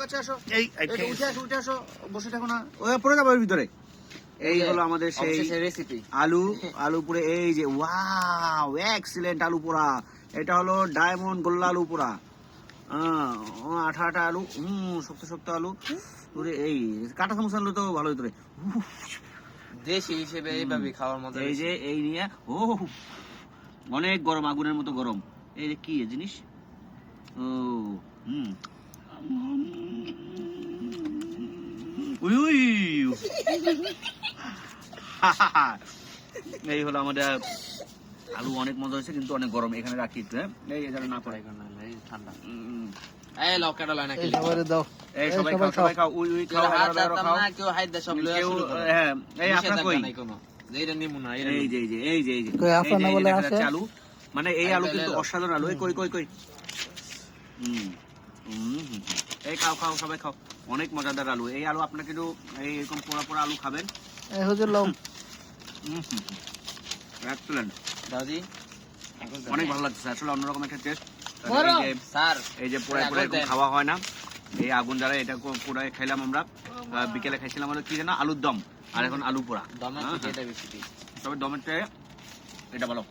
কাছে আসো, এই উঠে আসো, বসে থাকো না, ওই পড়ে যাবে ওর ভিতরে। এই হলো আমাদের সেই রেসিপি আলু পোড়ে। এই যে ওয়াও, এক্সিলেন্ট আলু পোড়া। এটা হলো ডায়মন্ড গোল্লা আলু পোড়া। আঠা আঠা আলু, শক্ত শক্ত আলু। ওরে এই কাটা চামচ আলু তো ভালো ভিতরে। দেশি হিসেবে এইভাবে খাওয়ার মজা। এই যে এই নিয়ে অনেক গরম, আগুনের মতো গরম। এই যে কি জিনিস, ও উই উই। এই হলো আমাদের আলু, অনেক মজা হয়েছে কিন্তু অনেক গরম। এখানে রাখি একটু, হ্যাঁ, এই যেন না পড়ে ঠান্ডা। এই লকাটা লয় না কি দাও। এই সবাই খাও, সবাই খাও, উই উই খাও, হাত খাও, দাও খাও। না, কেউ হাত দেয় সব লয় কেউ, শুরু করে। হ্যাঁ, এই আপনার কই, এইটা নিমু না, এই যে এই যে এই যে এই যে কই আপনার না বলে দেখা আছে? যাচ্ছে আলু, মানে এই আলু কিন্তু এই লো। অসাধারণ আলু। এই কই কই কই, এই খাও খাও, সবাই খাও, অনেক মজাদার আলু। এই আলু আপনারা কিন্তু এইরকম পোড়া পোড়া আলু খাবেন। এই হুজুর লও। এক্সেলেন্ট, দাদি অনেক ভালো লাগছে আসলে, অন্যরকম একটা টেস্ট। স্যার এই যে পোড়ায় পোড়ায় এরকম খাওয়া হয় না, এই আগুন জ্বালায় এটা পোড়ায় খাইলাম আমরা। বিকেলে খাইছিলাম আমাদের কি জানা, আলুর দম, আর এখন আলু পোড়া। দমের থেকে এটা বেশি টেস্ট। তবে দমের চেয়ে এটা ভালো।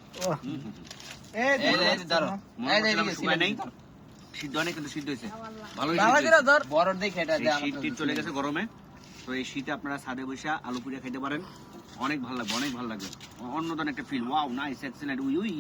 এই এই ধরো, এই মনে সময় নেই, সিদ্ধ হয় নাই কিন্তু সিদ্ধ হয়েছে ভালোই। বড় দেখে এটা দেয়া শীত টিত চলে গেছে গরমে, তো এই শীতে আপনারা ছাদে বসে আলু পুড়িয়ে খাইতে পারেন, অনেক ভালো লাগবে, অনেক ভালো লাগবে, অন্যধরনের একটা feel. Wow, nice, excellent, we we.